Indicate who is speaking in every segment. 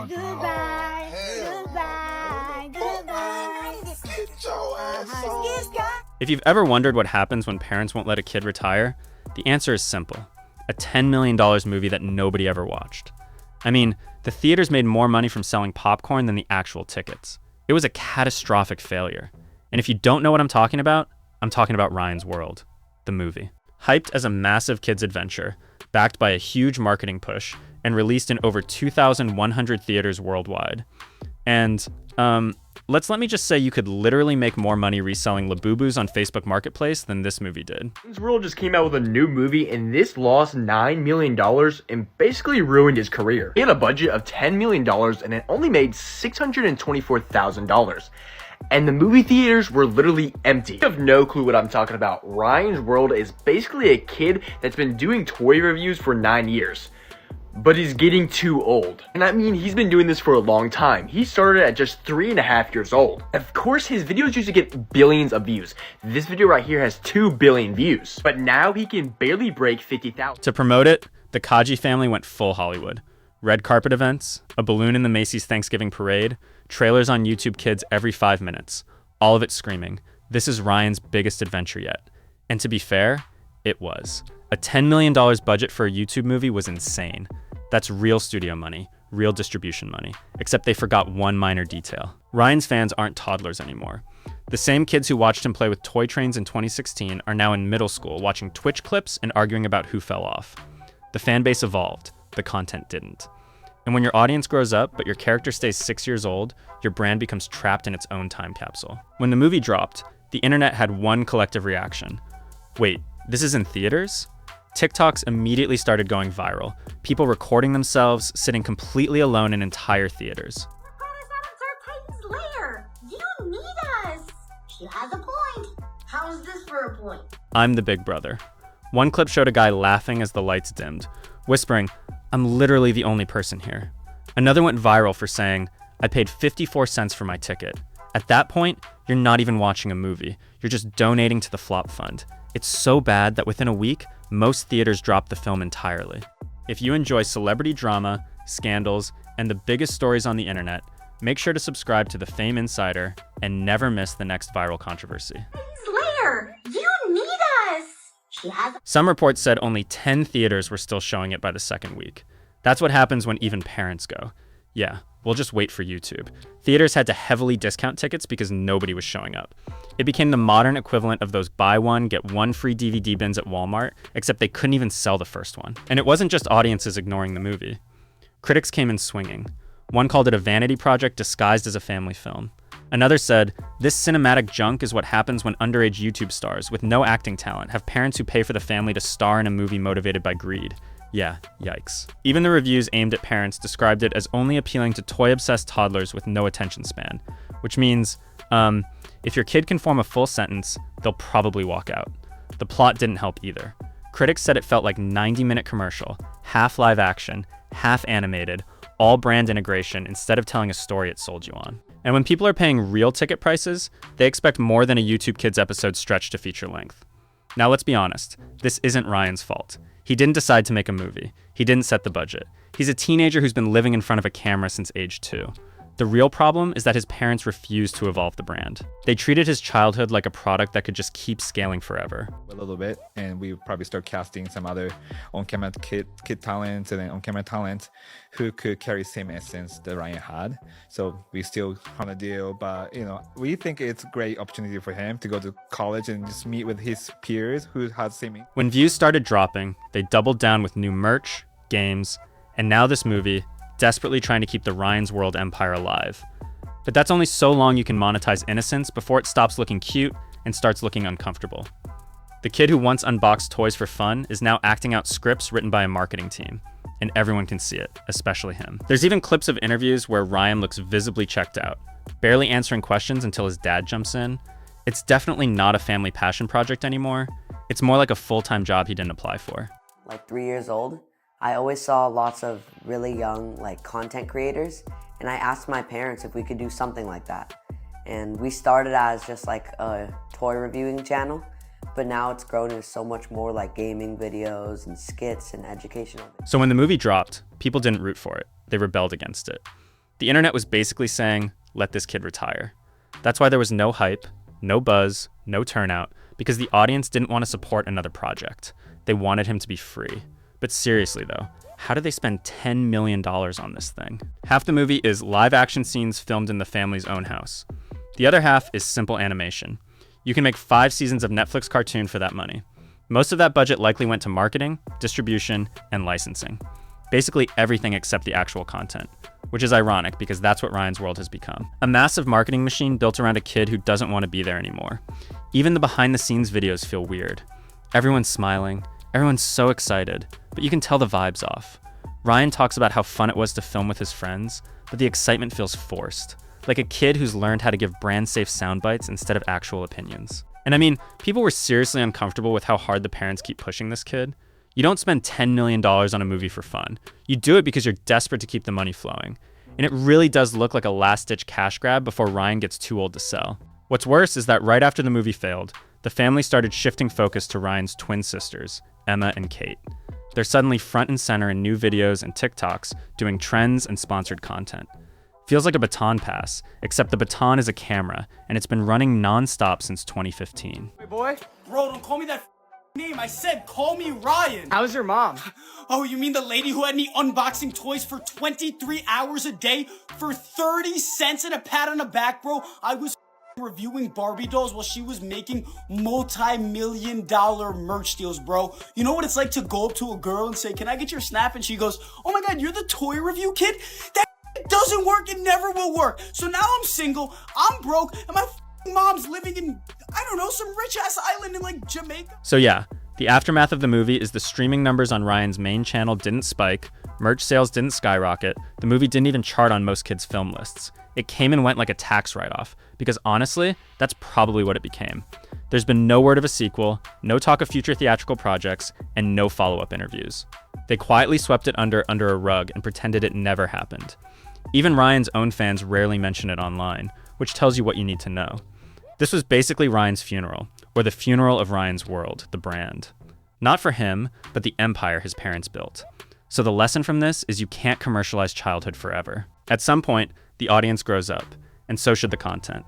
Speaker 1: Goodbye, goodbye, goodbye. Get your ass on.
Speaker 2: If you've ever wondered what happens when parents won't let a kid retire, the answer is simple. A $10 million movie that nobody ever watched. I mean, the theaters made more money from selling popcorn than the actual tickets. It was a catastrophic failure. And if you don't know what I'm talking about Ryan's World, the movie. Hyped as a massive kids' adventure, backed by a huge marketing push, and released in over 2,100 theaters worldwide. And, let me just say you could literally make more money reselling Labubus on Facebook Marketplace than this movie did.
Speaker 3: Ryan's World just came out with a new movie, and this lost $9 million and basically ruined his career. He had a budget of $10 million, and it only made $624,000. And the movie theaters were literally empty. You have no clue what I'm talking about. Ryan's World is basically a kid that's been doing toy reviews for 9 years. But he's getting too old. And I mean, he's been doing this for a long time. He started at just 3.5 years old. Of course, his videos used to get billions of views. This video right here has 2 billion views. But now he can barely break 50,000.
Speaker 2: To promote it, the Kaji family went full Hollywood. Red carpet events, a balloon in the Macy's Thanksgiving parade, trailers on YouTube Kids every 5 minutes. All of it screaming, this is Ryan's biggest adventure yet. And to be fair, it was. A $10 million budget for a YouTube movie was insane. That's real studio money, real distribution money, except they forgot one minor detail. Ryan's fans aren't toddlers anymore. The same kids who watched him play with toy trains in 2016 are now in middle school watching Twitch clips and arguing about who fell off. The fan base evolved, the content didn't. And when your audience grows up, but your character stays 6 years old, your brand becomes trapped in its own time capsule. When the movie dropped, the internet had one collective reaction. Wait, this is in theaters? TikToks immediately started going viral. People recording themselves, sitting completely alone in entire theaters.
Speaker 1: Titan's lair. You need us. She has a point. How is this for a point?
Speaker 2: I'm the big brother. One clip showed a guy laughing as the lights dimmed, whispering, I'm literally the only person here. Another went viral for saying, I paid 54 cents for my ticket. At that point, you're not even watching a movie. You're just donating to the flop fund. It's so bad that within a week, most theaters dropped the film entirely. If you enjoy celebrity drama, scandals, and the biggest stories on the internet, make sure to subscribe to the Fame Insider and never miss the next viral controversy.
Speaker 1: Titan's lair. You need us. She has a
Speaker 2: Some reports said only 10 theaters were still showing it by the second week. That's what happens when even parents go. Yeah, we'll just wait for YouTube. Theaters had to heavily discount tickets because nobody was showing up. It became the modern equivalent of those buy one, get one free DVD bins at Walmart, except they couldn't even sell the first one. And it wasn't just audiences ignoring the movie. Critics came in swinging. One called it a vanity project disguised as a family film. Another said, this cinematic junk is what happens when underage YouTube stars with no acting talent have parents who pay for the family to star in a movie motivated by greed. Yeah, yikes. Even the reviews aimed at parents described it as only appealing to toy-obsessed toddlers with no attention span, which means, if your kid can form a full sentence, they'll probably walk out. The plot didn't help either. Critics said it felt like 90-minute commercial, half live action, half animated, all brand integration instead of telling a story it sold you on. And when people are paying real ticket prices, they expect more than a YouTube Kids episode stretched to feature length. Now let's be honest, this isn't Ryan's fault. He didn't decide to make a movie. He didn't set the budget. He's a teenager who's been living in front of a camera since age 2. The real problem is that his parents refused to evolve the brand. They treated his childhood like a product that could just keep scaling forever.
Speaker 4: A little bit, and we probably start casting some other on-camera kid talents and then on-camera talent who could carry same essence that Ryan had. So we still on a deal, but we think it's a great opportunity for him to go to college and just meet with his peers who had same.
Speaker 2: When views started dropping, they doubled down with new merch, games, and now this movie, desperately trying to keep the Ryan's World empire alive. But that's only so long you can monetize innocence before it stops looking cute and starts looking uncomfortable. The kid who once unboxed toys for fun is now acting out scripts written by a marketing team, and everyone can see it, especially him. There's even clips of interviews where Ryan looks visibly checked out, barely answering questions until his dad jumps in. It's definitely not a family passion project anymore. It's more like a full-time job he didn't apply for.
Speaker 5: Like 3 years old, I always saw lots of really young content creators, and I asked my parents if we could do something like that. And we started as just a toy reviewing channel, but now it's grown into so much more gaming videos and skits and educational videos.
Speaker 2: So when the movie dropped, people didn't root for it. They rebelled against it. The internet was basically saying, let this kid retire. That's why there was no hype, no buzz, no turnout, because the audience didn't want to support another project. They wanted him to be free. But seriously though, how did they spend $10 million on this thing? Half the movie is live action scenes filmed in the family's own house. The other half is simple animation. You can make 5 seasons of Netflix cartoon for that money. Most of that budget likely went to marketing, distribution, and licensing. Basically everything except the actual content, which is ironic because that's what Ryan's World has become. A massive marketing machine built around a kid who doesn't want to be there anymore. Even the behind the scenes videos feel weird. Everyone's smiling, everyone's so excited, but you can tell the vibe's off. Ryan talks about how fun it was to film with his friends, but the excitement feels forced, like a kid who's learned how to give brand-safe sound bites instead of actual opinions. And I mean, people were seriously uncomfortable with how hard the parents keep pushing this kid. You don't spend $10 million on a movie for fun. You do it because you're desperate to keep the money flowing. And it really does look like a last-ditch cash grab before Ryan gets too old to sell. What's worse is that right after the movie failed, the family started shifting focus to Ryan's twin sisters, Emma and Kate. They're suddenly front and center in new videos and TikToks, doing trends and sponsored content. Feels like a baton pass, except the baton is a camera, and it's been running non-stop since 2015.
Speaker 6: Hey boy.
Speaker 7: Bro, don't call me that name. I said call me Ryan.
Speaker 6: How's your mom?
Speaker 7: Oh, you mean the lady who had me unboxing toys for 23 hours a day for 30 cents and a pat on the back, bro? I was reviewing Barbie dolls while she was making multi-million-dollar merch deals, bro. You know what it's like to go up to a girl and say, can I get your snap? And she goes, oh my God, you're the toy review kid? That doesn't work. It never will work. So now I'm single, I'm broke, and my mom's living in, I don't know, some rich-ass island in like Jamaica.
Speaker 2: So yeah, the aftermath of the movie is the streaming numbers on Ryan's main channel didn't spike, merch sales didn't skyrocket, the movie didn't even chart on most kids' film lists. It came and went like a tax write-off, because honestly, that's probably what it became. There's been no word of a sequel, no talk of future theatrical projects, and no follow-up interviews. They quietly swept it under a rug and pretended it never happened. Even Ryan's own fans rarely mention it online, which tells you what you need to know. This was basically Ryan's funeral, or the funeral of Ryan's World, the brand. Not for him, but the empire his parents built. So the lesson from this is you can't commercialize childhood forever. At some point, the audience grows up, and so should the content.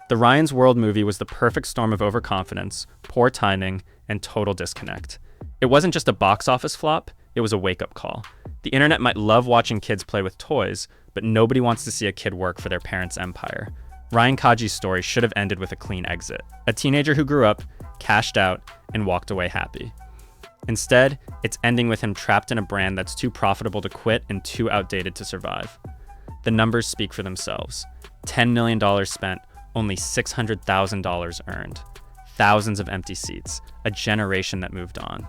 Speaker 2: The Ryan's World movie was the perfect storm of overconfidence, poor timing, and total disconnect. It wasn't just a box office flop, it was a wake-up call. The internet might love watching kids play with toys, but nobody wants to see a kid work for their parents' empire. Ryan Kaji's story should have ended with a clean exit. A teenager who grew up, cashed out, and walked away happy. Instead, it's ending with him trapped in a brand that's too profitable to quit and too outdated to survive. The numbers speak for themselves. $10 million spent, only $600,000 earned. Thousands of empty seats, a generation that moved on.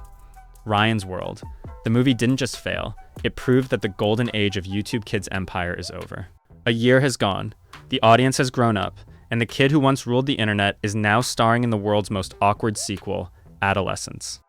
Speaker 2: Ryan's World. The movie didn't just fail, it proved that the golden age of YouTube Kids' empire is over. A year has gone, the audience has grown up, and the kid who once ruled the internet is now starring in the world's most awkward sequel, Adolescence.